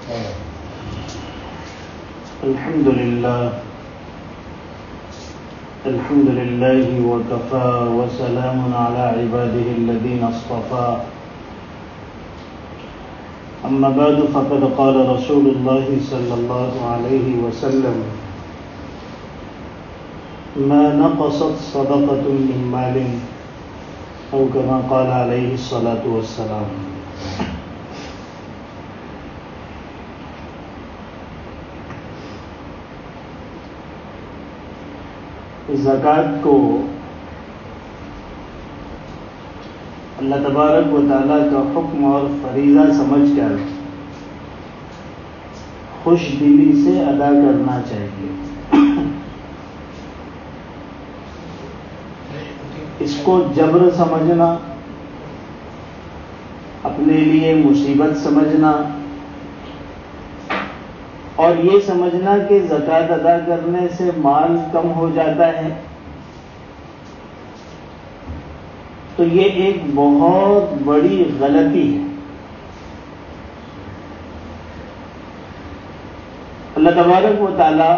الحمد لله وكفى وسلام على عباده الذين اصطفى أما بعد فقد قال رسول الله صلى الله عليه وسلم ما نقصت صدقة من مال أو كما قال عليه الصلاة والسلام. زکوٰۃ کو اللہ تبارک و تعالیٰ کا حکم اور فریضہ سمجھ کر خوش دلی سے ادا کرنا چاہیے. اس کو جبر سمجھنا، اپنے لیے مصیبت سمجھنا اور یہ سمجھنا کہ زکوٰۃ ادا کرنے سے مال کم ہو جاتا ہے، تو یہ ایک بہت بڑی غلطی ہے. اللہ تبارک و تعالی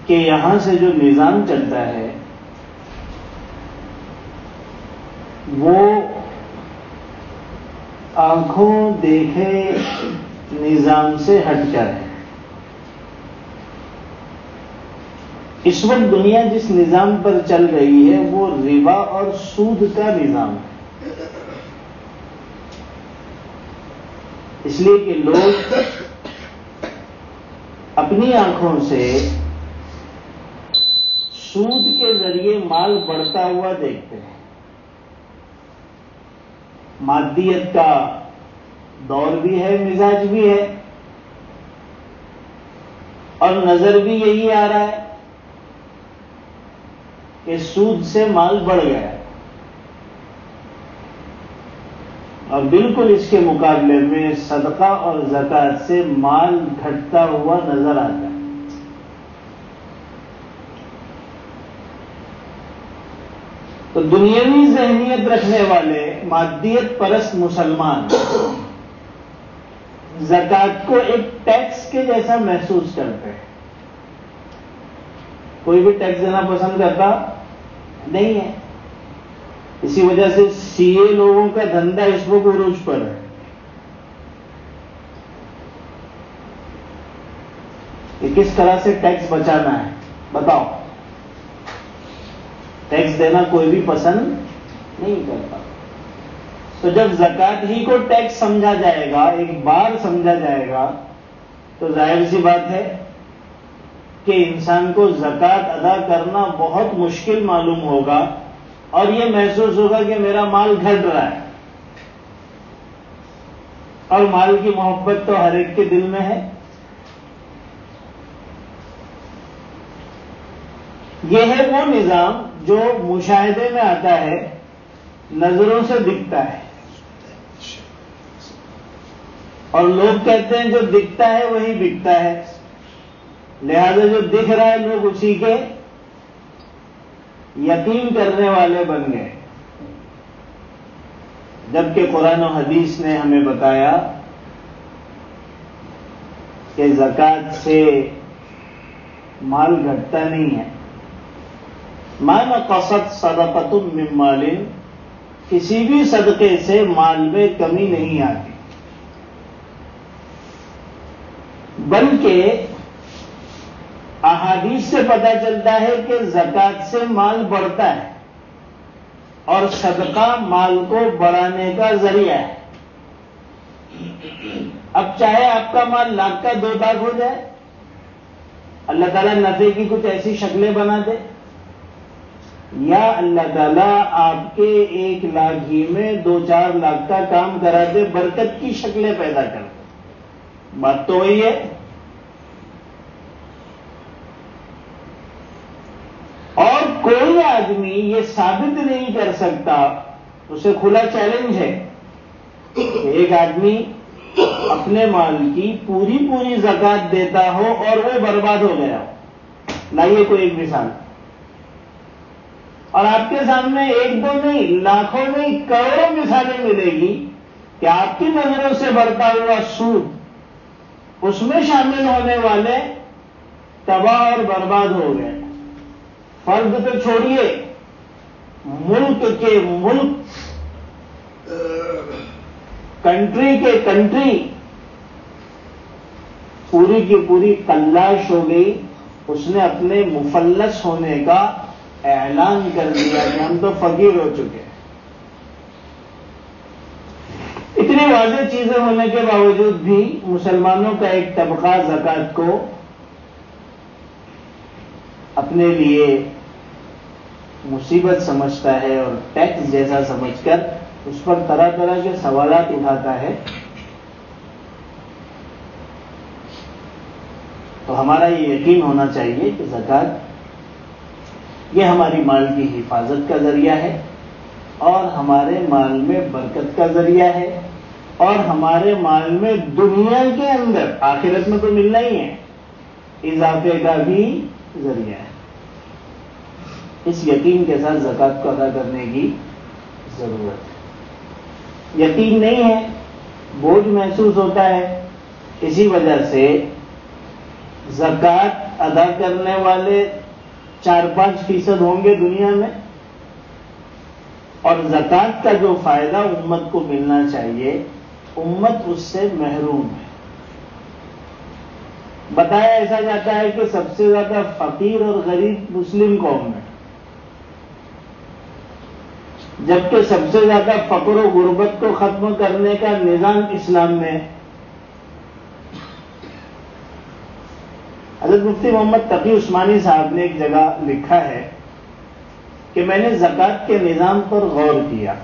کے یہاں سے جو نظام چلتا ہے وہ آنکھوں دیکھے نظام سے ہٹ کر ہے. اس وقت دنیا جس نظام پر چل رہی ہے وہ ربا اور سود کا نظام ہے. اس لیے کہ لوگ اپنی آنکھوں سے سود کے ذریعے مال بڑھتا ہوا دیکھتے ہیں. مادیت کا دور بھی ہے، مزاج بھی ہے، اور نظر بھی یہی آ رہا ہے کہ سود سے مال بڑھ گیا ہے. اور بالکل اس کے مقابلے میں صدقہ اور زکوٰۃ سے مال گھٹتا ہوا نظر آتا ہے. تو دنیاوی ذہنیت رکھنے والے مادیت پرست مسلمان زکوٰۃ کو ایک ٹیکس کے جیسا محسوس کرتے ہیں. کوئی بھی ٹیکس دینا پسند کرتا نہیں ہے. اسی وجہ سے سی اے لوگوں کا دھندا اس وقت عروج پر ہے. کہ کس طرح سے ٹیکس بچانا ہے بتاؤ. ٹیکس دینا کوئی بھی پسند نہیں کرتا. تو جب زکوٰۃ ہی کو ٹیکس سمجھا جائے گا، ایک بار سمجھا جائے گا، تو ظاہر سی بات ہے کہ انسان کو زکوٰۃ ادا کرنا بہت مشکل معلوم ہوگا اور یہ محسوس ہوگا کہ میرا مال گھٹ رہا ہے. اور مال کی محبت تو ہر ایک کے دل میں ہے. یہ ہے وہ نظام جو مشاہدے میں آتا ہے، نظروں سے دکھتا ہے، اور لوگ کہتے ہیں جو دکھتا ہے وہی بکتا ہے. لہذا جو دکھ رہا ہے لوگ اسی کے یقین کرنے والے بن گئے. جبکہ قرآن و حدیث نے ہمیں بتایا کہ زکوٰۃ سے مال گھٹتا نہیں ہے. ما نقصت صدقۃ من مال، کسی بھی صدقے سے مال میں کمی نہیں آتی، بلکہ احادیث سے پتہ چلتا ہے کہ زکوٰۃ سے مال بڑھتا ہے اور صدقہ مال کو بڑھانے کا ذریعہ ہے. اب چاہے آپ کا مال 1,00,000 کا 2 لاکھ ہو جائے، اللہ تعالیٰ نفع کی کچھ ایسی شکلیں بنا دے، یا اللہ تعالیٰ آپ کے 1,00,000 ہی میں 2-4 لاکھ کا کام کرا دے، برکت کی شکلیں پیدا کر دے. بات تو وہی ہے. اور کوئی آدمی یہ ثابت نہیں کر سکتا، اسے کھلا چیلنج ہے کہ ایک آدمی اپنے مال کی پوری زکوٰۃ دیتا ہو اور وہ برباد ہو گیا ہو. لائیے کوئی ایک مثال. اور آپ کے سامنے 1-2 نہیں، لاکھوں نہیں، کروڑوں مثالیں ملے گی کہ آپ کی نظروں سے بڑھتا ہوا سود اس میں شامل ہونے والے تباہ اور برباد ہو گئے. فرد تو چھوڑیے، ملک کے ملک، کنٹری کے کنٹری پوری کی پوری تلاش ہو گئی. اس نے اپنے مفلس ہونے کا اعلان کر دیا کہ ہم تو فقیر ہو چکے ہیں. اتنی واضح چیزیں ہونے کے باوجود بھی مسلمانوں کا ایک طبقہ زکوٰۃ کو اپنے لیے مصیبت سمجھتا ہے اور ٹیکس جیسا سمجھ کر اس پر طرح طرح کے سوالات اٹھاتا ہے. تو ہمارا یہ یقین ہونا چاہیے کہ زکوٰۃ یہ ہماری مال کی حفاظت کا ذریعہ ہے اور ہمارے مال میں برکت کا ذریعہ ہے اور ہمارے مال میں دنیا کے اندر آخرت میں تو ملنا ہی ہے اضافے کا بھی ذریعہ ہے. اس یقین کے ساتھ زکوٰۃ کو ادا کرنے کی ضرورت ہے. یقین نہیں ہے، بوجھ محسوس ہوتا ہے. اسی وجہ سے زکوٰۃ ادا کرنے والے 4-5% ہوں گے دنیا میں، اور زکوٰۃ کا جو فائدہ امت کو ملنا چاہیے امت اس سے محروم ہے. بتایا ایسا جاتا ہے کہ سب سے زیادہ فقیر اور غریب مسلم قوم ہے، جبکہ سب سے زیادہ فقر و غربت کو ختم کرنے کا نظام اسلام میں. حضرت مفتی محمد تقی عثمانی صاحب نے ایک جگہ لکھا ہے کہ میں نے زکوٰۃ کے نظام پر غور کیا.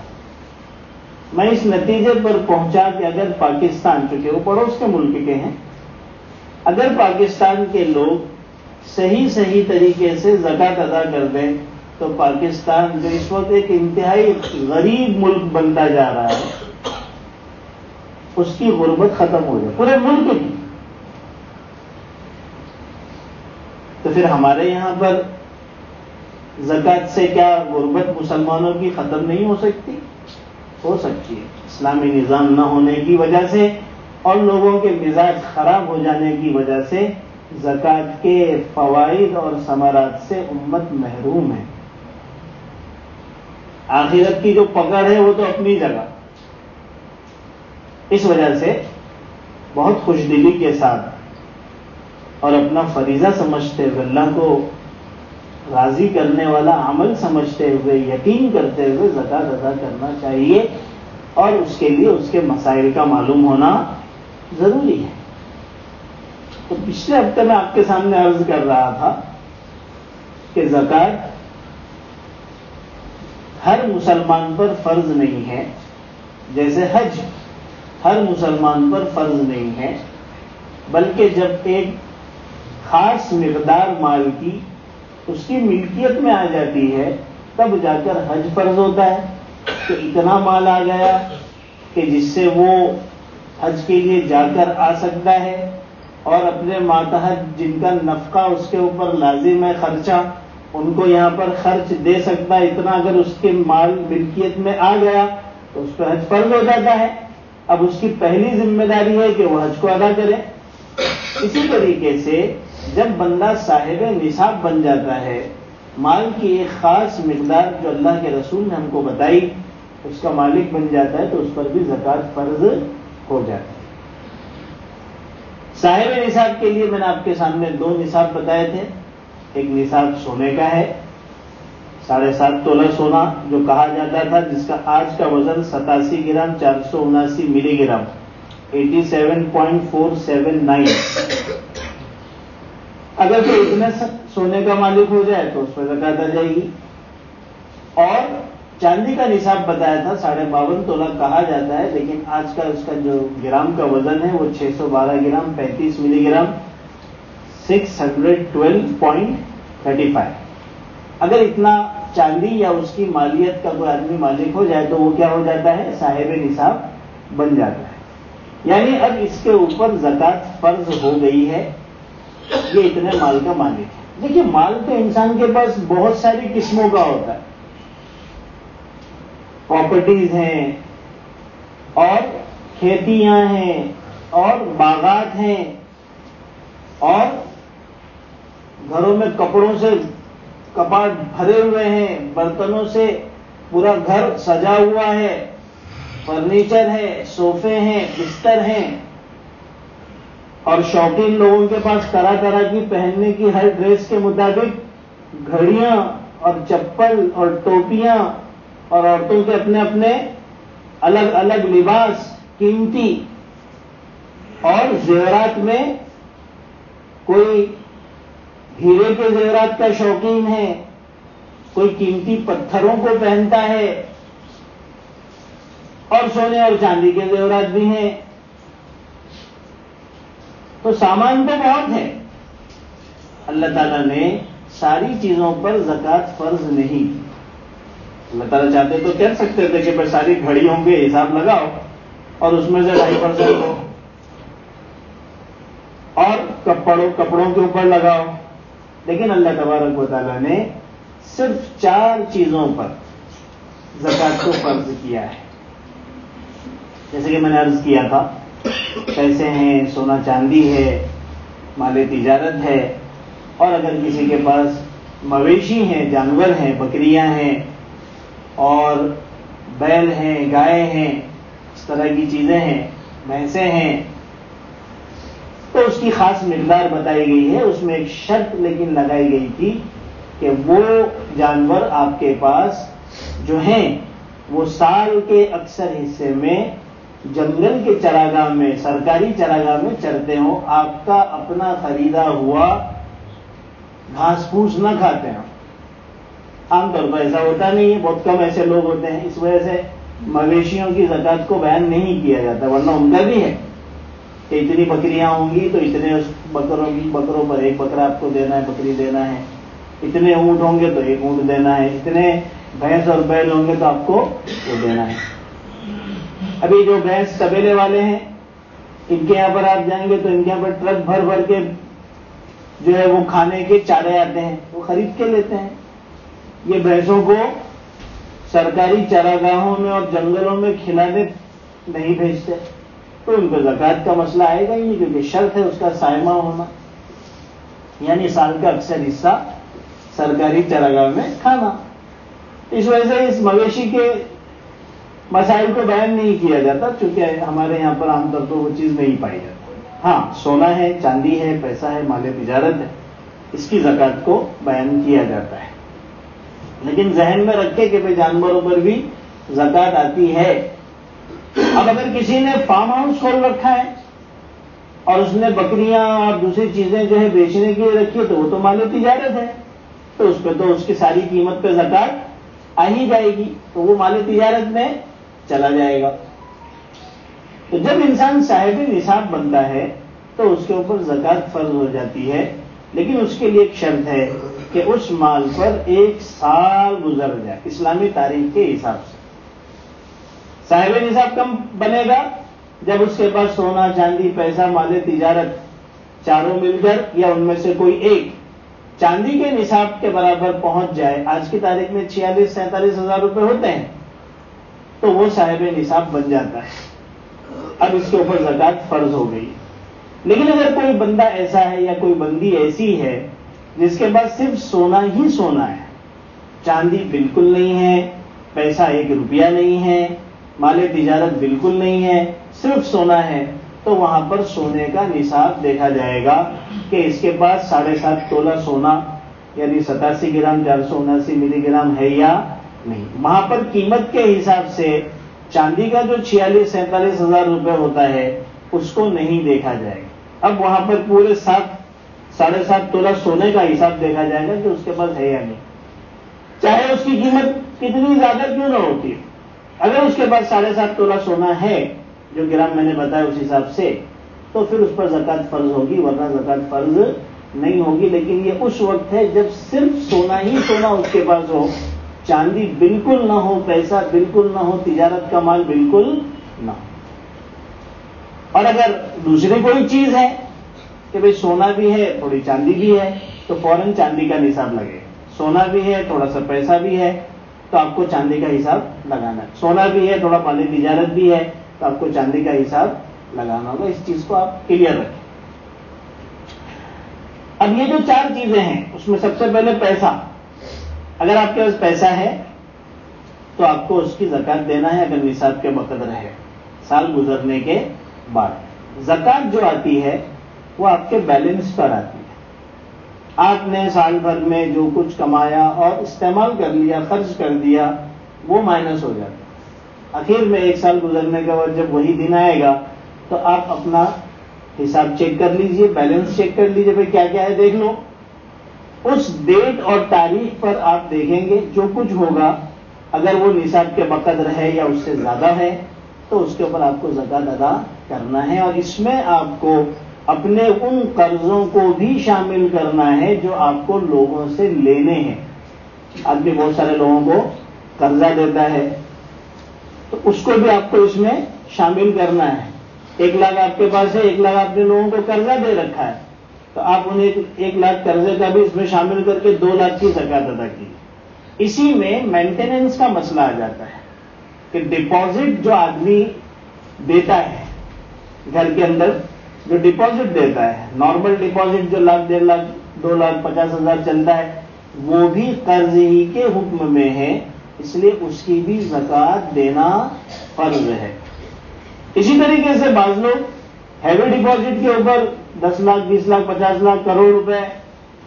میں اس نتیجے پر پہنچا کہ اگر پاکستان، چونکہ وہ پڑوس کے ملک کے ہیں، اگر پاکستان کے لوگ صحیح طریقے سے زکوٰۃ ادا کر دیں تو پاکستان جو اس وقت ایک انتہائی غریب ملک بنتا جا رہا ہے اس کی غربت ختم ہو جائے پورے ملک کی. تو پھر ہمارے یہاں پر زکوٰۃ سے کیا غربت مسلمانوں کی ختم نہیں ہو سکتی؟ ہو سکتی ہے. اسلامی نظام نہ ہونے کی وجہ سے اور لوگوں کے مزاج خراب ہو جانے کی وجہ سے زکوٰۃ کے فوائد اور ثمرات سے امت محروم ہے. آخرت کی جو پکڑ ہے وہ تو اپنی جگہ. اس وجہ سے بہت خوش دلی کے ساتھ اور اپنا فریضہ سمجھتے ہوئے، اللہ کو راضی کرنے والا عمل سمجھتے ہوئے، یقین کرتے ہوئے زکوٰۃ ادا کرنا چاہیے، اور اس کے لیے اس کے مسائل کا معلوم ہونا ضروری ہے. تو پچھلے ہفتے میں آپ کے سامنے عرض کر رہا تھا کہ زکوٰۃ ہر مسلمان پر فرض نہیں ہے، جیسے حج ہر مسلمان پر فرض نہیں ہے، بلکہ جب ایک خاص مقدار مال کی اس کی ملکیت میں آ جاتی ہے تب جا کر حج فرض ہوتا ہے. کہ اتنا مال آ گیا کہ جس سے وہ حج کے لیے جا کر آ سکتا ہے اور اپنے ماتحت جن کا نفقہ اس کے اوپر لازم ہے خرچہ، ان کو یہاں پر خرچ دے سکتا ہے. اتنا اگر اس کے مال ملکیت میں آ گیا تو اس پہ حج فرض ہو جاتا ہے. اب اس کی پہلی ذمہ داری ہے کہ وہ حج کو ادا کرے. اسی طریقے سے جب بندہ صاحب نصاب بن جاتا ہے، مال کی ایک خاص مقدار جو اللہ کے رسول نے ہم کو بتائی اس کا مالک بن جاتا ہے تو اس پر بھی زکوٰۃ فرض ہو جاتی ہے. صاحب نصاب کے لیے میں نے آپ کے سامنے 2 نصاب بتائے تھے. ایک نصاب سونے کا ہے، 7.5 تولہ سونا جو کہا جاتا تھا، جس کا آج کا وزن 87 گرام 479 ملی گرام 87.479. اگر کوئی اتنے سونے کا مالک ہو جائے تو اس پر زکوٰۃ آ جائے گی. اور چاندی کا نصاب بتایا تھا 52.5 تولہ کہا جاتا ہے، لیکن آج کا اس کا جو گرام کا وزن ہے وہ 612 گرام 35 ملی گرام 612.35. اگر اتنا چاندی یا اس کی مالیت کا کوئی آدمی مالک ہو جائے تو وہ کیا ہو جاتا ہے؟ صاحب نصاب بن جاتا ہے. یعنی اب اس کے اوپر زکوٰۃ فرض ہو گئی ہے. یہ اتنے مال کا مالک ہے. دیکھیے مال تو انسان کے پاس بہت ساری قسموں کا ہوتا ہے، پراپرٹیز ہیں اور کھیتیاں ہیں اور باغات ہیں اور گھروں میں کپڑوں سے کپاٹ بھرے ہوئے ہیں، برتنوں سے پورا گھر سجا ہوا ہے، فرنیچر ہے، صوفے ہیں، بستر ہیں، اور شوقین لوگوں کے پاس طرح طرح کی پہننے کی ہر ڈریس کے مطابق گھڑیاں اور چپل اور ٹوپیاں، اور عورتوں کے اپنے اپنے الگ الگ لباس قیمتی، اور زیورات میں کوئی ہیرے کے زیورات کا شوقین ہے، کوئی قیمتی پتھروں کو پہنتا ہے، اور سونے اور چاندی کے زیورات بھی ہیں. تو سامان تو بہت ہے. اللہ تعالیٰ نے ساری چیزوں پر زکوٰۃ فرض نہیں. اللہ تعالیٰ چاہتے تو کہہ سکتے تھے کہ ساری گھڑیوں کے حساب لگاؤ اور اس میں سے 2.5% ہو، اور کپڑوں کے اوپر لگاؤ، لیکن اللہ تبارک و تعالیٰ نے صرف 4 چیزوں پر زکوٰۃ کو فرض کیا ہے. جیسے کہ میں نے عرض کیا تھا، پیسے ہیں، سونا چاندی ہے، مال تجارت ہے، اور اگر کسی کے پاس مویشی ہیں، جانور ہیں، بکریاں ہیں اور بیل ہیں، گائے ہیں، اس طرح کی چیزیں ہیں، بھینسیں ہیں، تو اس کی خاص مقدار بتائی گئی ہے. اس میں ایک شرط لیکن لگائی گئی تھی کہ وہ جانور آپ کے پاس جو ہیں وہ سال کے اکثر حصے میں جنگل کے چراگاہ میں، سرکاری چراگاہ میں چرتے ہوں، آپ کا اپنا خریدا ہوا گھاس پھوس نہ کھاتے ہیں. عام طور پر ایسا ہوتا نہیں ہے، بہت کم ایسے لوگ ہوتے ہیں، اس وجہ سے مویشیوں کی زکوٰۃ کو بیان نہیں کیا جاتا، ورنہ عمدہ بھی ہے کہ اتنی بکریاں ہوں گی تو اتنے اس بکروں پر 1 بکرا آپ کو دینا ہے، بکری دینا ہے، اتنے اونٹ ہوں گے تو 1 اونٹ دینا ہے، اتنے بھینس اور بیل ہوں گے تو آپ کو وہ دینا ہے. ابھی جو بھینس تبیلے والے ہیں، ان کے یہاں پر آپ جائیں گے تو ان کے یہاں پر ٹرک بھر بھر کے جو ہے وہ کھانے کے چارے آتے ہیں، وہ خرید کے لیتے ہیں. یہ بھینسوں کو سرکاری چراگاہوں میں اور جنگلوں میں کھلانے نہیں بھیجتے، تو ان کو زکوٰۃ کا مسئلہ آئے گا ہی نہیں، کیونکہ شرط ہے اس کا سائمہ ہونا، یعنی سال کا اکثر حصہ سرکاری چراگاہ میں کھانا. اس وجہ سے اس مویشی کے مسائل کو بیان نہیں کیا جاتا، چونکہ ہمارے یہاں پر عام طور پر وہ چیز نہیں پائی جاتی. ہاں، سونا ہے، چاندی ہے، پیسہ ہے، مال تجارت ہے، اس کی زکوٰۃ کو بیان کیا جاتا ہے. لیکن ذہن میں رکھے کہ بھئی جانوروں پر بھی زکوٰۃ آتی ہے. اب اگر کسی نے فارم ہاؤس کھول رکھا ہے اور اس نے بکریاں اور دوسری چیزیں جو ہے بیچنے کے لیے رکھی ہے، تو وہ تو مال تجارت ہے، تو اس پہ تو اس کی ساری قیمت پہ زکوٰۃ آ ہی جائے گی، تو وہ مال تجارت میں چلا جائے گا. تو جب انسان صاحب نصاب بنتا ہے تو اس کے اوپر زکوٰۃ فرض ہو جاتی ہے، لیکن اس کے لیے ایک شرط ہے کہ اس مال پر 1 سال گزر جائے اسلامی تاریخ کے حساب سے. صاحب نصاب کم بنے گا جب اس کے پاس سونا، چاندی، پیسہ، مال تجارت چاروں مل کر یا ان میں سے کوئی ایک چاندی کے نصاب کے برابر پہنچ جائے. آج کی تاریخ میں 46-47 ہزار روپے ہوتے ہیں، تو وہ صاحب نصاب بن جاتا ہے. اب اس کے اوپر زکوٰۃ فرض ہو گئی. لیکن اگر کوئی بندہ ایسا ہے یا کوئی بندی ایسی ہے جس کے پاس صرف سونا ہی سونا ہے، چاندی بالکل نہیں ہے، پیسہ 1 روپیہ نہیں ہے، مال تجارت بالکل نہیں ہے، صرف سونا ہے، تو وہاں پر سونے کا نصاب دیکھا جائے گا کہ اس کے پاس 7.5 تولہ سونا یعنی 87 گرام 479 ملی گرام ہے یا نہیں. وہاں پر قیمت کے حساب سے چاندی کا جو 46-47 ہزار روپے ہوتا ہے اس کو نہیں دیکھا جائے گا. اب وہاں پر پورے 7.5 تولہ سونے کا حساب دیکھا جائے گا کہ اس کے پاس ہے یا نہیں، چاہے اس کی قیمت کتنی زیادہ کیوں نہ ہوتی ہے. اگر اس کے پاس 7.5 تولہ سونا ہے، جو گرام میں نے بتایا اس حساب سے، تو پھر اس پر زکوٰۃ فرض ہوگی، ورنہ زکوٰۃ فرض نہیں ہوگی. لیکن یہ اس وقت ہے جب صرف سونا ہی سونا اس کے پاس ہو، چاندی بالکل نہ ہو، پیسہ بالکل نہ ہو، تجارت کا مال بالکل نہ ہو. اور اگر دوسری کوئی چیز ہے کہ بھئی سونا بھی ہے، تھوڑی چاندی بھی ہے، تو فوراً چاندی کا نصاب لگے. سونا بھی ہے، تھوڑا سا پیسہ بھی ہے، تو آپ کو چاندی کا حساب لگانا ہے. سونا بھی ہے، تھوڑا مال تجارت بھی ہے، تو آپ کو چاندی کا حساب لگانا ہوگا. اس چیز کو آپ کلیئر رکھیں. اب یہ جو 4 چیزیں ہیں اس میں سب سے پہلے پیسہ. اگر آپ کے پاس پیسہ ہے تو آپ کو اس کی زکوٰۃ دینا ہے اگر نصاب کے بقدر ہے سال گزرنے کے بعد. زکوٰۃ جو آتی ہے وہ آپ کے بیلنس پر آتی ہے. آپ نے سال بھر میں جو کچھ کمایا اور استعمال کر لیا, خرچ کر دیا, وہ مائنس ہو جاتا ہے. آخر میں 1 سال گزرنے کے بعد جب وہی دن آئے گا تو آپ اپنا حساب چیک کر لیجئے, بیلنس چیک کر لیجئے, بھائی کیا کیا ہے دیکھ لو. اس ڈیٹ اور تاریخ پر آپ دیکھیں گے جو کچھ ہوگا اگر وہ نصاب کے بقدر ہے یا اس سے زیادہ ہے تو اس کے اوپر آپ کو زکوٰۃ ادا کرنا ہے. اور اس میں آپ کو اپنے ان قرضوں کو بھی شامل کرنا ہے جو آپ کو لوگوں سے لینے ہیں. آدمی بہت سارے لوگوں کو قرضہ دیتا ہے تو اس کو بھی آپ کو اس میں شامل کرنا ہے. 1 لاکھ آپ کے پاس ہے, 1 لاکھ آپ نے لوگوں کو قرضہ دے رکھا ہے تو آپ انہیں 1 لاکھ قرضے کا بھی اس میں شامل کر کے 2 لاکھ کی زکوٰۃ ادا کی. اسی میں مینٹیننس کا مسئلہ آ جاتا ہے کہ ڈپازٹ جو آدمی دیتا ہے گھر کے اندر, جو ڈپازٹ دیتا ہے, نارمل ڈپازٹ جو 1 لاکھ 1.5 لاکھ 2 لاکھ 50,000 چلتا ہے, وہ بھی قرض ہی کے حکم میں ہے, اس لیے اس کی بھی زکوٰۃ دینا فرض ہے. اسی طریقے سے بعض لوگ ہیوی ڈپازٹ کے اوپر 10 لاکھ 20 لاکھ 50 لاکھ کروڑ روپے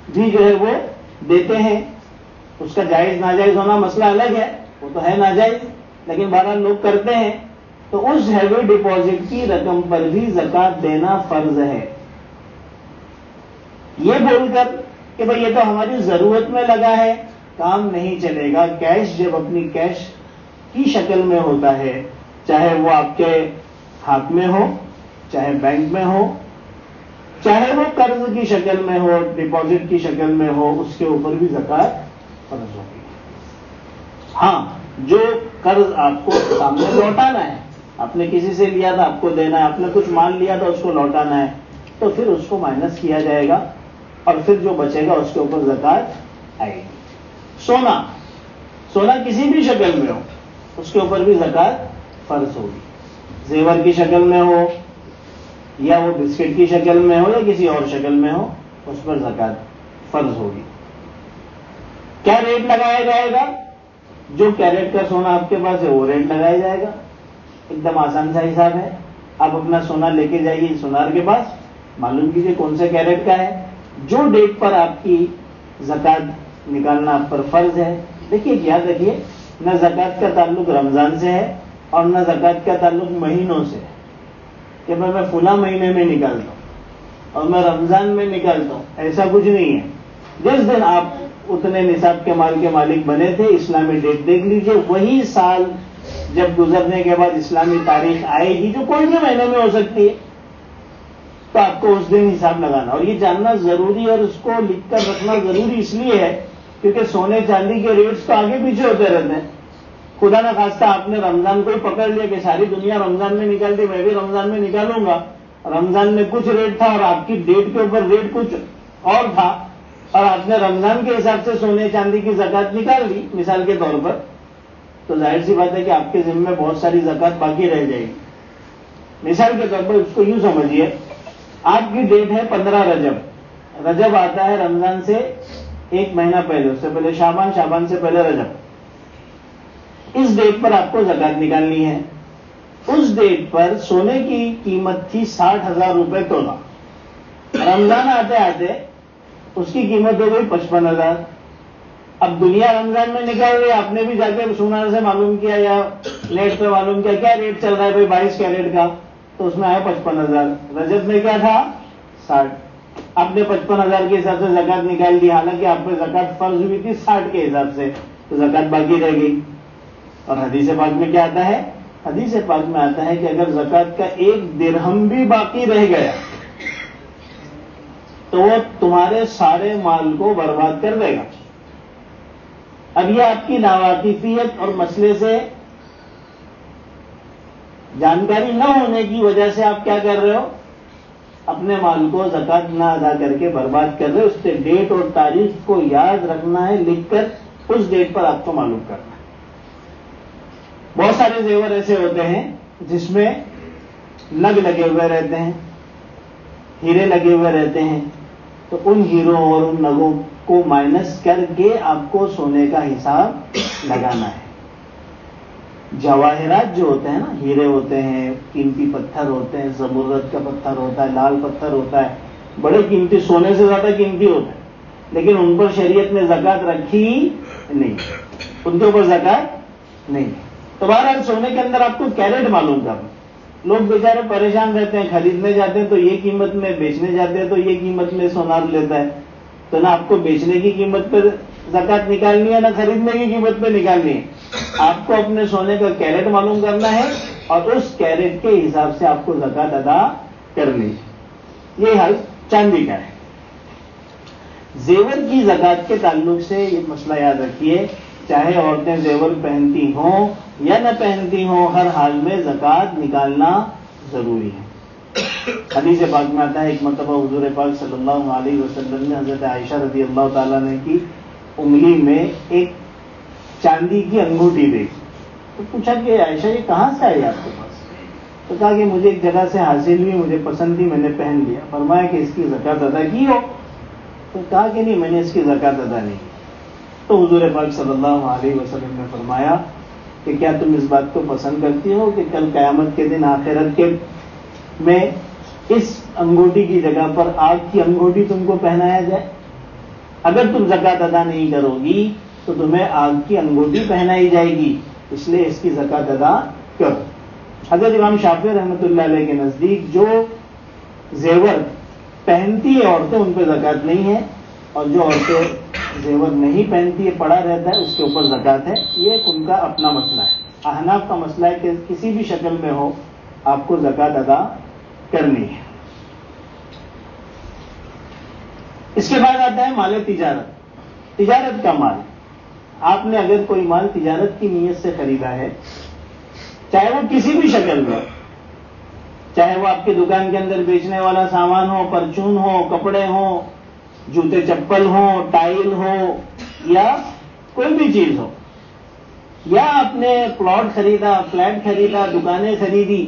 بھی جو ہے وہ دیتے ہیں. اس کا جائز ناجائز ہونا مسئلہ الگ ہے, وہ تو ہے ناجائز, لیکن بہرحال لوگ کرتے ہیں. تو اس ہیوی ڈپازٹ کی رقم پر بھی زکوٰۃ دینا فرض ہے. یہ بول کر کہ بھئی یہ تو ہماری ضرورت میں لگا ہے, کام نہیں چلے گا. کیش جب اپنی کیش کی شکل میں ہوتا ہے, چاہے وہ آپ کے ہاتھ میں ہو, چاہے بینک میں ہو, چاہے وہ قرض کی شکل میں ہو, ڈپازٹ کی شکل میں ہو, اس کے اوپر بھی زکوٰۃ فرض ہوگی. ہاں, جو قرض آپ کو سامنے لوٹانا ہے, آپ نے کسی سے لیا تھا آپ کو دینا ہے, آپ نے کچھ مان لیا تھا اس کو لوٹانا ہے, تو پھر اس کو مائنس کیا جائے گا اور پھر جو بچے گا اس کے اوپر زکوٰۃ آئے گی. سونا کسی بھی شکل میں ہو اس کے اوپر بھی زکوٰۃ فرض ہوگی. زیور کی شکل میں ہو یا وہ بسکٹ کی شکل میں ہو یا کسی اور شکل میں ہو, اس پر زکوٰۃ فرض ہوگی. کیا ریٹ لگایا جائے گا؟ جو کیرٹ کا سونا آپ کے پاس ہے وہ ریٹ لگایا جائے گا. ایک دم آسان سا حساب ہے. آپ اپنا سونا لے کے جائیے سونار کے پاس, معلوم کیجیے کون سے کیرٹ کا ہے, جو ڈیٹ پر آپ کی زکوٰۃ نکالنا آپ پر فرض ہے. دیکھیے یاد رکھیے, نہ زکوٰۃ کا تعلق رمضان سے ہے اور نہ زکوٰۃ کا تعلق مہینوں سے ہے کہ میں فلاں مہینے میں نکالتا ہوں اور میں رمضان میں نکالتا ہوں, ایسا کچھ نہیں ہے. جس دن آپ اتنے نصاب کے مال کے مالک بنے تھے, اسلامی ڈیٹ دیکھ لیجئے, وہی سال جب گزرنے کے بعد اسلامی تاریخ آئے گی جو کوئی بھی مہینے میں ہو سکتی ہے, تو آپ کو اس دن حساب لگانا. اور یہ جاننا ضروری اور اس کو لکھ کر رکھنا ضروری اس لیے ہے کیونکہ سونے چاندی کے ریٹس تو آگے پیچھے ہوتے رہتے ہیں. خدا نہ خواستہ آپ نے رمضان کو ہی پکڑ لیا کہ ساری دنیا رمضان میں نکالتی, میں بھی رمضان میں نکالوں گا. رمضان میں کچھ ریٹ تھا اور آپ کی ڈیٹ کے اوپر ریٹ کچھ اور تھا, اور آپ نے رمضان کے حساب سے سونے چاندی کی زکوٰۃ نکال لی مثال کے طور پر, تو ظاہر سی بات ہے کہ آپ کے ذمہ میں بہت ساری زکوٰۃ باقی رہ جائے گی. مثال کے طور پر اس کو یوں سمجھیے, آپ کی ڈیٹ ہے 15 رجب. رجب آتا ہے رمضان سے 1 مہینہ پہلے, اس سے پہلے شعبان, شعبان سے پہلے رجب. اس ڈیٹ پر آپ کو زکوٰۃ نکالنی ہے. اس ڈیٹ پر سونے کی قیمت تھی 60,000 روپے تولہ. رمضان آتے آتے اس کی قیمت ہو گئی 55,000. اب دنیا رمضان میں نکال رہی, آپ نے بھی جا کے سونار سے معلوم کیا یا نیٹ پہ معلوم کیا کیا ریٹ چل رہا ہے بھائی 22 کیرٹ کا, تو اس میں آیا 55,000. رجب میں کیا تھا 60. آپ نے 55,000 کے حساب سے زکوٰۃ نکال دی, حالانکہ آپ پہ زکوٰۃ فرض ہوئی تھی 60 کے حساب سے, تو زکوٰۃ باقی رہ گئی. اور حدیث پاک میں کیا آتا ہے؟ حدیث پاک میں آتا ہے کہ اگر زکوٰۃ کا 1 درہم بھی باقی رہ گیا تو وہ تمہارے سارے مال کو برباد کر دے گا. اب یہ آپ کی ناواقفیت اور مسئلے سے جانکاری نہ ہونے کی وجہ سے آپ کیا کر رہے ہو, اپنے مال کو زکوٰۃ نہ ادا کر کے برباد کر رہے ہو. اس سے ڈیٹ اور تاریخ کو یاد رکھنا ہے, لکھ کر اس ڈیٹ پر آپ کو معلوم کرنا ہے. بہت سارے زیور ایسے ہوتے ہیں جس میں نگ لگے ہوئے رہتے ہیں، ہیرے لگے ہوئے رہتے ہیں، تو ان ہیروں اور ان نگوں کو مائنس کر کے آپ کو سونے کا حساب لگانا ہے۔ جواہرات جو ہوتے ہیں نا، ہیرے ہوتے ہیں، قیمتی پتھر ہوتے ہیں، زمرد کا پتھر ہوتا ہے، لال پتھر ہوتا ہے، بڑے قیمتی، سونے سے زیادہ قیمتی ہوتے ہیں، لیکن ان پر شریعت نے زکوٰۃ رکھی نہیں، ان کے اوپر زکوٰۃ نہیں۔ تو بہرحال سونے کے اندر آپ کو کیرٹ معلوم کرنا۔ لوگ بیچارے پریشان رہتے ہیں، خریدنے جاتے ہیں تو یہ قیمت میں، بیچنے جاتے ہیں تو یہ قیمت میں سونار لیتا ہے، تو نہ آپ کو بیچنے کی قیمت پہ زکوٰۃ نکالنی ہے، نہ خریدنے کی قیمت پہ نکالنی ہے۔ آپ کو اپنے سونے کا کیرٹ معلوم کرنا ہے اور اس کیرٹ کے حساب سے آپ کو زکوٰۃ ادا کرنی ہے۔ یہ حل چاندی کا ہے۔ زیور کی زکوٰۃ کے تعلق سے یہ مسئلہ یاد رکھیے، چاہے عورتیں زیور پہنتی ہوں یا نہ پہنتی ہوں، ہر حال میں زکوٰۃ نکالنا ضروری ہے۔ حدیث پاک میں آتا ہے، ایک مرتبہ حضور پاک صلی اللہ علیہ وسلم نے حضرت عائشہ رضی اللہ تعالیٰ نے کی انگلی میں ایک چاندی کی انگوٹھی دیکھی، تو پوچھا کہ عائشہ یہ کہاں سے آئی آپ کے پاس؟ تو کہا کہ مجھے ایک جگہ سے حاصل ہوئی، مجھے پسند تھی، میں نے پہن لیا۔ فرمایا کہ اس کی زکوٰۃ ادا کی ہو؟ تو کہا کہ نہیں، میں نے اس کی زکوٰۃ ادا نہیں کی۔ تو حضور پاک صلی اللہ علیہ وسلم نے فرمایا کہ کیا تم اس بات کو پسند کرتی ہو کہ کل قیامت کے دن آخرت کے میں اس انگوٹھی کی جگہ پر آگ کی انگوٹھی تم کو پہنایا جائے؟ اگر تم زکوٰۃ ادا نہیں کرو گی تو تمہیں آگ کی انگوٹھی پہنائی جائے گی، اس لیے اس کی زکوٰۃ ادا کرو۔ حضرت امام شافعی رحمۃ اللہ علیہ کے نزدیک جو زیور پہنتی ہے عورتیں ان پہ زکوٰۃ نہیں ہے، اور جو عورتیں زیور نہیں پہنتی ہے، پڑا رہتا ہے، اس کے اوپر زکوٰۃ ہے۔ یہ ان کا اپنا مسئلہ ہے۔ احناف کا مسئلہ ہے کہ کسی بھی شکل میں ہو آپ کو زکوٰۃ ادا کرنی ہے۔ اس کے بعد آتا ہے مال تجارت۔ تجارت کا مال، آپ نے اگر کوئی مال تجارت کی نیت سے خریدا ہے، چاہے وہ کسی بھی شکل میں، چاہے وہ آپ کی دکان کے اندر بیچنے والا سامان ہو، پرچون ہو، کپڑے ہوں، جوتے چپل ہوں، ٹائل ہو، یا کوئی بھی چیز ہو، یا آپ نے پلاٹ خریدا، فلیٹ خریدا، دکانیں خریدی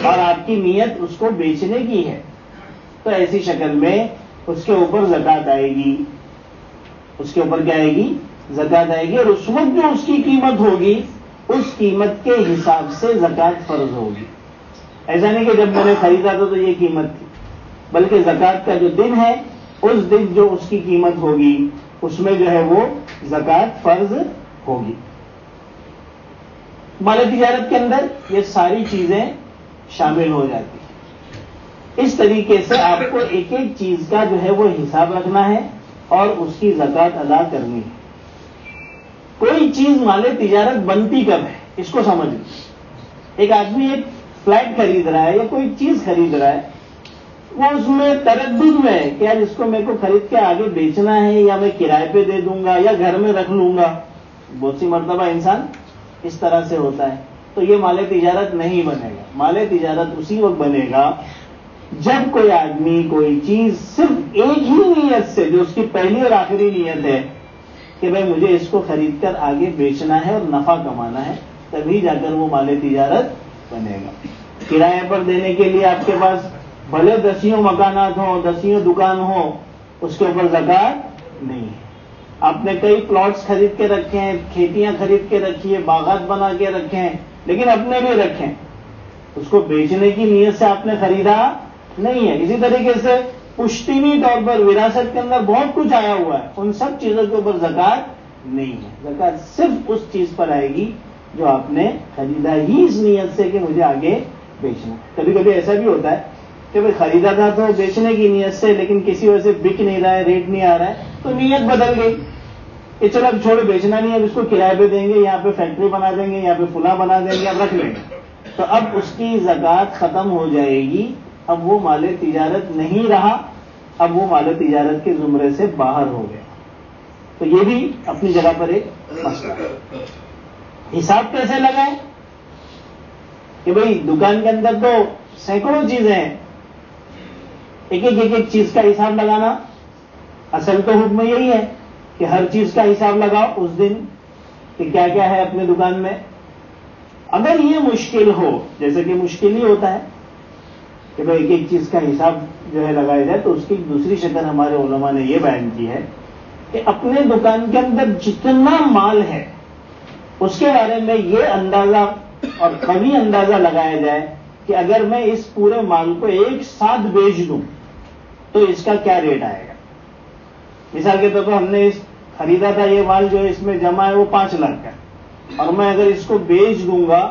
اور آپ کی نیت اس کو بیچنے کی ہے، تو ایسی شکل میں اس کے اوپر زکوٰۃ آئے گی۔ اس کے اوپر کیا آئے گی؟ زکوٰۃ آئے گی، اور اس وقت جو اس کی قیمت ہوگی اس قیمت کے حساب سے زکوٰۃ فرض ہوگی۔ ایسا نہیں کہ جب میں نے خریدا تھا تو یہ قیمت تھی، بلکہ زکوٰۃ کا جو دن ہے اس دن جو اس کی قیمت ہوگی اس میں جو ہے وہ زکوٰۃ فرض ہوگی۔ مال تجارت کے اندر یہ ساری چیزیں شامل ہو جاتی ہیں۔ اس طریقے سے آپ کو ایک ایک چیز کا جو ہے وہ حساب رکھنا ہے اور اس کی زکوٰۃ ادا کرنی ہے۔ کوئی چیز مال تجارت بنتی کب ہے اس کو سمجھ لیں۔ ایک آدمی ایک فلیٹ خرید رہا ہے یا کوئی چیز خرید رہا ہے، وہ اس میں تردد میں ہے کہ یار اس کو میرے کو خرید کے آگے بیچنا ہے یا میں کرائے پہ دے دوں گا یا گھر میں رکھ لوں گا۔ بہت سی مرتبہ انسان اس طرح سے ہوتا ہے، تو یہ مال تجارت نہیں بنے گا۔ مال تجارت اسی وقت بنے گا جب کوئی آدمی کوئی چیز صرف ایک ہی نیت سے، جو اس کی پہلی اور آخری نیت ہے کہ بھائی مجھے اس کو خرید کر آگے بیچنا ہے اور نفع کمانا ہے، تبھی جا کر وہ مال تجارت بنے گا۔ کرائے پر دینے کے لیے آپ کے پاس بھلے 10 مکانات ہوں، 10 دکان ہوں، اس کے اوپر زکوٰۃ نہیں ہے۔ آپ نے کئی پلاٹس خرید کے رکھے ہیں، کھیتیاں خرید کے رکھی ہیں، باغات بنا کے رکھے ہیں، لیکن اپنے بھی رکھے ہیں، اس کو بیچنے کی نیت سے آپ نے خریدا نہیں ہے۔ اسی طریقے سے پشتینی طور پر وراثت کے اندر بہت کچھ آیا ہوا ہے، ان سب چیزوں کے اوپر زکوٰۃ نہیں ہے۔ زکوٰۃ صرف اس چیز پر آئے گی جو آپ نے خریدا ہی اس نیت سے کہ مجھے آگے بیچنا۔ کبھی کبھی ایسا بھی ہوتا ہے کہ بھائی خریدا تھا تو بیچنے کی نیت سے، لیکن کسی وجہ سے بک نہیں رہا ہے، ریٹ نہیں آ رہا ہے، تو نیت بدل گئی کہ چلو اب چھوڑ بیچنا نہیں ہے، اب اس کو کرائے پہ دیں گے، یہاں پہ فیکٹری بنا دیں گے، یہاں پہ فلاں بنا دیں گے، اب رکھ لیں گے، تو اب اس کی زکوٰۃ ختم ہو جائے گی۔ اب وہ مال تجارت نہیں رہا، اب وہ مال تجارت کے زمرے سے باہر ہو گیا۔ تو یہ بھی اپنی جگہ پر ایک مسئلہ ہے۔ حساب کیسے لگائیں کہ بھئی دکان کے اندر تو سینکڑوں چیزیں ہیں، ایک ایک چیز کا حساب لگانا، اصل تو حکم یہی ہے کہ ہر چیز کا حساب لگاؤ اس دن کہ کیا کیا ہے اپنے دکان میں۔ اگر یہ مشکل ہو، جیسے کہ مشکل ہی ہوتا ہے کہ بھائی ایک ایک چیز کا حساب جو ہے لگایا جائے، تو اس کی دوسری شکل ہمارے علماء نے یہ بیان کی ہے کہ اپنے دکان کے اندر جتنا مال ہے اس کے بارے میں یہ اندازہ اور قوی اندازہ لگایا جائے کہ اگر میں اس پورے مال کو ایک ساتھ بیچ دوں تو اس کا کیا ریٹ آئے گا. مثال کے طور پر ہم نے خریدا تھا یہ مال جو اس میں جمع ہے وہ 5 لاکھ کا، اور میں اگر اس کو بیچ دوں گا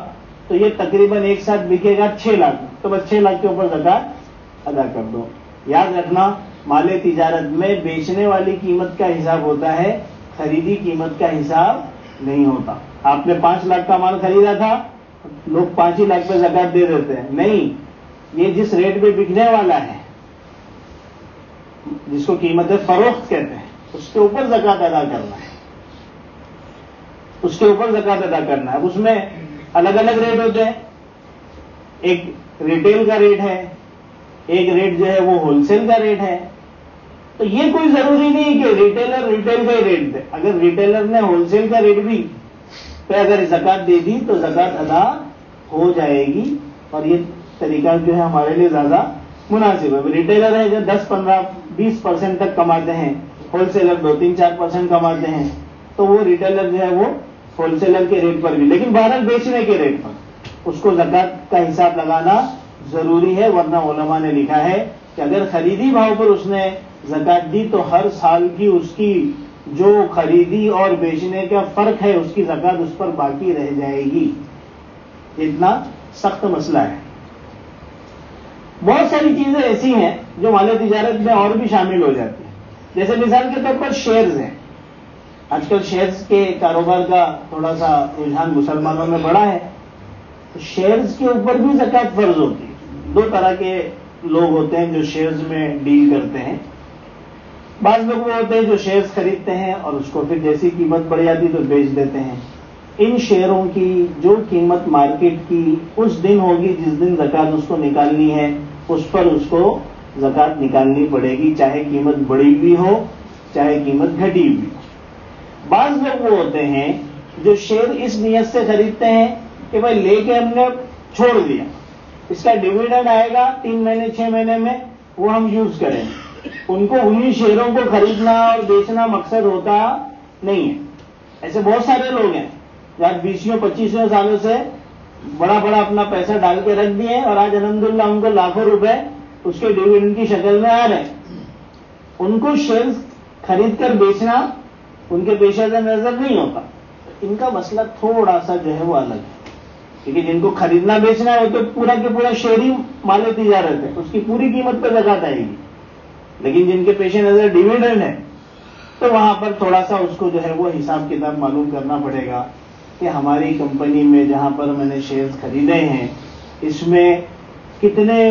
تو یہ تقریباً ایک ساتھ بکے گا 6 لاکھ، تو بس 6 لاکھ کے اوپر زکات ادا کر دو. یاد رکھنا مال تجارت میں بیچنے والی قیمت کا حساب ہوتا ہے، خریدی قیمت کا حساب نہیں ہوتا. آپ نے 5 لاکھ کا مال خریدا تھا، لوگ 5 ہی لاکھ پہ زکات دے دیتے ہیں. نہیں، یہ جس ریٹ پہ بکنے والا ہے، جس کو قیمت فروخت کہتے ہیں، اس کے اوپر زکات ادا کرنا ہے، اس کے اوپر زکات ادا کرنا ہے. اس میں الگ الگ ریٹ ہوتے ہیں. ایک ریٹیل کا ریٹ ہے، ایک ریٹ جو ہے وہ ہول سیل کا ریٹ ہے. تو یہ کوئی ضروری نہیں کہ ریٹیلر ریٹیل کا ہی ریٹ دے. اگر ریٹیلر نے ہول سیل کا ریٹ بھی پہ اگر زکات دے دی تو زکات ادا ہو جائے گی، اور یہ طریقہ جو ہے ہمارے لیے زیادہ مناسب ہے. ریٹیلر ہے جو 10-15-20% تک کماتے ہیں، ہول سیلر 2-3-4% کماتے ہیں، تو وہ ریٹیلر جو ہے وہ ہول سیلر کے ریٹ پر بھی، لیکن بہرحال بیچنے کے ریٹ پر اس کو زکات کا حساب لگانا ضروری ہے. ورنہ علماء نے لکھا ہے کہ اگر خریدی بھاؤ پر اس نے زکات دی تو ہر سال کی اس کی جو خریدی اور بیچنے کا فرق ہے اس کی زکات اس پر باقی رہ جائے گی. اتنا سخت مسئلہ ہے. بہت ساری چیزیں ایسی ہیں جو مال تجارت میں اور بھی شامل ہو جاتی ہیں. جیسے مثال کے طور پر شیئرز ہیں. آج کل شیئرز کے کاروبار کا تھوڑا سا رجحان مسلمانوں میں بڑا ہے. شیئرز کے اوپر بھی زکات فرض ہوتی ہے. 2 طرح کے لوگ ہوتے ہیں جو شیئرز میں ڈیل کرتے ہیں. بعض لوگ وہ ہوتے ہیں جو شیئرز خریدتے ہیں اور اس کو پھر جیسی قیمت بڑھ جاتی تو بیچ دیتے ہیں. ان شیئروں کی جو قیمت مارکیٹ کی اس دن ہوگی جس دن زکات اس کو نکالنی ہے، اس پر اس کو زکات نکالنی پڑے گی، چاہے قیمت بڑی بھی ہو چاہے قیمت گھٹی بھی ہو. بعض لوگ وہ ہوتے ہیں جو شیئر اس نیت سے خریدتے ہیں کہ بھائی لے کے ہم نے چھوڑ دیا، اس کا ڈویڈنڈ آئے گا 3 مہینے 6 مہینے میں، وہ ہم یوز کریں. ان کو انہی شیئروں کو خریدنا اور بیچنا مقصد ہوتا نہیں ہے. ایسے بہت سارے لوگ ہیں جو آج 20-25 سالوں سے بڑا بڑا اپنا پیسہ ڈال کے رکھ دیے اور آج الحمدللہ ان کو لاکھوں روپے اس کے ڈویڈنڈ کی شکل میں آ رہے ہیں. ان کو شیئرز خرید کر بیچنا ان کے پیش نظر نہیں ہوتا. ان کا مسئلہ تھوڑا سا جو ہے وہ الگ ہے، کیونکہ جن کو خریدنا بیچنا ہے وہ تو پورا کے پورا شیئر ہی مال تجارت ہے، اس کی پوری قیمت پہ زکات آئے گی. لیکن جن کے پیش نظر ڈویڈنڈ ہے تو وہاں پر تھوڑا سا اس کو جو ہے وہ حساب کتاب معلوم کرنا پڑے گا کہ ہماری کمپنی میں جہاں پر میں نے شیئرز خریدے ہیں اس میں کتنے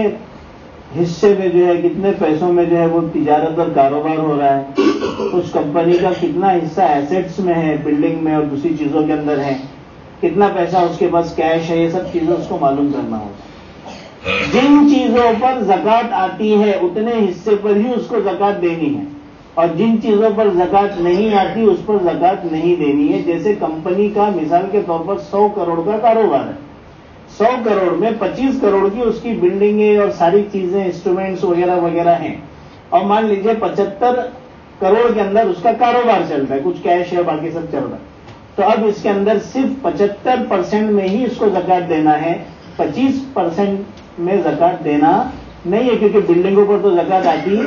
حصے میں جو ہے کتنے پیسوں میں جو ہے وہ تجارت اور کاروبار ہو رہا ہے، اس کمپنی کا کتنا حصہ ایسیٹس میں ہے، بلڈنگ میں اور دوسری چیزوں کے اندر ہے، کتنا پیسہ اس کے پاس کیش ہے، یہ سب چیزیں اس کو معلوم کرنا ہوگا. جن چیزوں پر زکات آتی ہے اتنے حصے پر ہی اس کو زکات دینی ہے، اور جن چیزوں پر زکات نہیں آتی اس پر زکات نہیں دینی ہے. جیسے کمپنی کا مثال کے طور پر 100 کروڑ کا کاروبار ہے، 100 کروڑ میں 25 کروڑ کی اس کی بلڈنگیں اور ساری چیزیں انسٹرومنٹس وغیرہ وغیرہ ہیں، اور مان لیجئے 75 کروڑ کے اندر اس کا کاروبار چلتا ہے، کچھ کیش ہے باقی سب چل رہا ہے. تو اب اس کے اندر صرف 75% میں ہی اس کو زکات دینا ہے، 25% میں زکات دینا نہیں ہے، کیونکہ بلڈنگوں پر تو زکات آتی ہے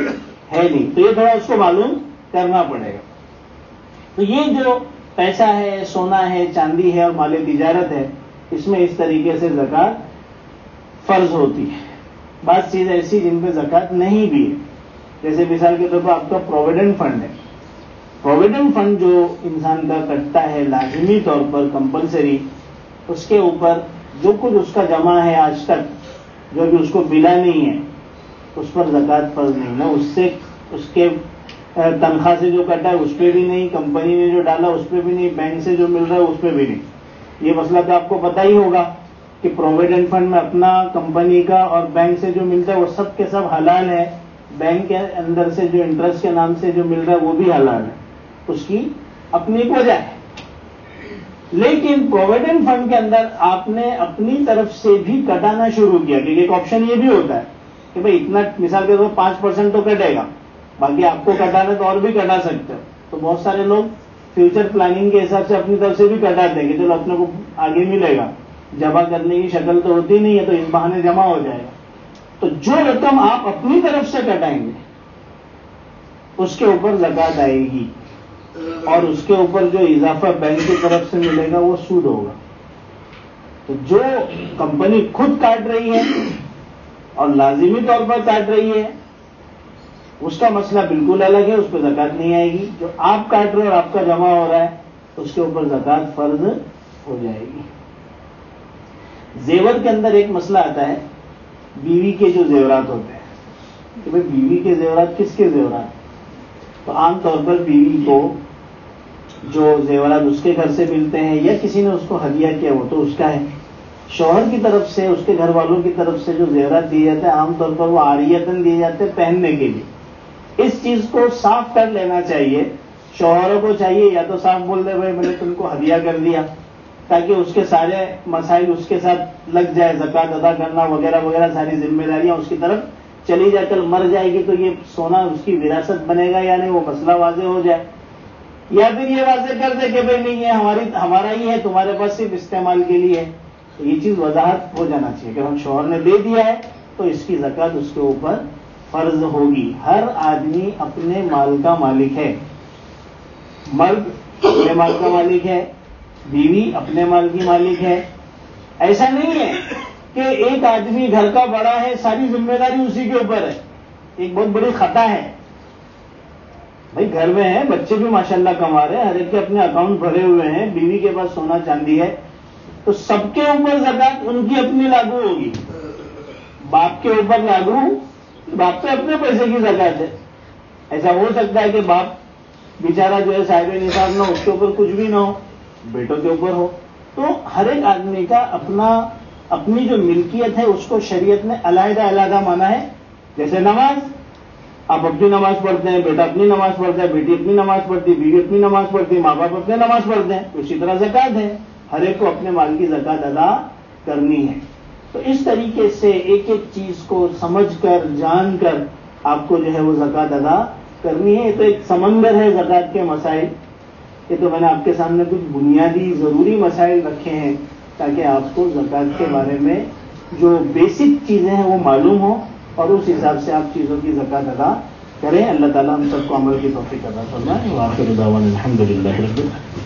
نہیں. تو یہ تھوڑا اس کو معلوم کرنا پڑے گا. تو یہ جو پیسہ ہے، سونا ہے، چاندی ہے اور مال تجارت ہے، اس میں اس طریقے سے زکات فرض ہوتی ہے. بعض چیزیں ایسی جن پہ زکات نہیں بھی ہے، جیسے مثال کے طور پر آپ کا پروویڈنٹ فنڈ ہے. پروویڈنٹ فنڈ جو انسان کا کٹتا ہے لازمی طور پر کمپلسری، اس کے اوپر جو کچھ اس کا جمع ہے آج تک جو بھی اس کو ملا نہیں ہے اس پر زکات فرض نہیں. نہ اس سے اس کے تنخواہ سے جو کٹا ہے اس پہ بھی نہیں، کمپنی نے جو ڈالا اس پہ بھی نہیں، بینک سے جو مل رہا ہے اس پہ بھی نہیں. یہ مسئلہ تو آپ کو پتہ ہی ہوگا کہ پروویڈنٹ فنڈ میں اپنا کمپنی کا اور بینک سے جو ملتا ہے وہ سب کے سب حلال ہے. بینک کے اندر سے جو انٹرسٹ کے نام سے جو مل رہا ہے وہ بھی حلال ہے. اس کی اپنی ایک وجہ ہے. لیکن پروویڈنٹ فنڈ کے اندر آپ نے اپنی طرف سے بھی کٹانا شروع کیا، کیونکہ ایک آپشن یہ بھی ہوتا ہے کہ بھائی اتنا مثال کے طور 5% تو کٹے گا، باقی آپ کو کٹانا تو اور بھی کٹا سکتے ہو. تو بہت سارے لوگ فیوچر پلاننگ کے حساب سے اپنی طرف سے بھی کٹاتے ہیں کہ چلو اپنے کو آگے ملے گا، جمع کرنے کی شکل تو ہوتی نہیں ہے تو اس بہانے جمع ہو جائے گا. تو جو رقم آپ اپنی طرف سے کٹائیں گے اس کے اوپر زکوٰۃ آئے گی، اور اس کے اوپر جو اضافہ بینک کی طرف سے ملے گا وہ سود ہوگا. تو جو کمپنی خود کاٹ رہی ہے اور لازمی طور پر کاٹ رہی ہے اس کا مسئلہ بالکل الگ ہے، اس پہ زکوٰۃ نہیں آئے گی. جو آپ کاٹ رہے اور آپ کا جمع ہو رہا ہے اس کے اوپر زکوٰۃ فرض ہو جائے گی. زیور کے اندر ایک مسئلہ آتا ہے، بیوی کے جو زیورات ہوتے ہیں کہ بھائی بیوی کے زیورات کس کے زیورات؟ تو عام طور پر بیوی کو جو زیورات اس کے گھر سے ملتے ہیں یا کسی نے اس کو ہدیہ کیا وہ تو اس کا ہے. شوہر کی طرف سے اس کے گھر والوں کی طرف سے جو زیورات دیے جاتے ہیں عام طور پر وہ عاریتاً دیے جاتے ہیں پہننے کے لیے. اس چیز کو صاف کر لینا چاہیے. شوہروں کو چاہیے یا تو صاف بول دے بھائی میں نے تم کو ہدیہ کر دیا، تاکہ اس کے سارے مسائل اس کے ساتھ لگ جائے، زکوٰۃ ادا کرنا وغیرہ وغیرہ ساری ذمہ داریاں اس کی طرف چلی جائے. کل مر جائے گی تو یہ سونا اس کی وراثت بنے گا یا نہیں، وہ مسئلہ واضح ہو جائے. یا پھر یہ واضح کر دے کہ بھائی نہیں یہ ہمارا ہی ہے، تمہارے پاس صرف استعمال کے لیے ہے. تو یہ چیز وضاحت ہو جانا چاہیے کہ ہم شوہر نے دے دیا ہے تو اس کی زکوٰۃ اس کے اوپر فرض ہوگی. ہر آدمی اپنے مال کا مالک ہے. مرد اپنے مال کا مالک ہے، بیوی اپنے مال کی مالک ہے. ایسا نہیں ہے کہ ایک آدمی گھر کا بڑا ہے ساری ذمہ داری اسی کے اوپر ہے. ایک بہت بڑی خطا ہے. بھائی گھر میں ہیں، بچے بھی ماشاءاللہ کما رہے ہیں، ہر ایک کے اپنے اکاؤنٹ بھرے ہوئے ہیں، بیوی کے پاس سونا چاندی ہے، تو سب کے اوپر زکوٰۃ ان کی اپنی لاگو ہوگی. باپ کے اوپر لاگو، باپ پہ اپنے پیسے کی زکوٰۃ ہے. ایسا ہو سکتا ہے کہ باپ بیچارہ جو ہے صاحب نصاب نہ ہو، اس کے اوپر کچھ بھی نہ ہو، بیٹوں کے اوپر ہو. تو ہر ایک آدمی کا اپنی جو ملکیت ہے اس کو شریعت نے علیحدہ علیحدہ مانا ہے. جیسے نماز، آپ اپنی نماز پڑھتے ہیں، بیٹا اپنی نماز پڑھتا ہے، بیٹی اپنی نماز پڑھتی ہے، بیوی اپنی نماز پڑھتی ہے، ماں باپ اپنی نماز پڑھتے ہیں. اسی طرح زکوٰۃ ہے، ہر ایک کو اپنے مال کی زکوٰۃ ادا کرنی ہے. تو اس طریقے سے ایک ایک چیز کو سمجھ کر جان کر آپ کو جو ہے وہ زکوٰۃ ادا کرنی ہے. یہ تو ایک سمندر ہے زکوٰۃ کے مسائل. یہ تو میں نے آپ کے سامنے کچھ بنیادی ضروری مسائل رکھے ہیں تاکہ آپ کو زکوٰۃ کے بارے میں جو بیسک چیزیں ہیں وہ معلوم ہوں اور اس حساب سے آپ چیزوں کی زکوٰۃ ادا کریں. اللہ تعالیٰ ہم سب کو عمل کی توفیق عطا فرمائے. وآخر دعوانا الحمدللہ رب العالمین.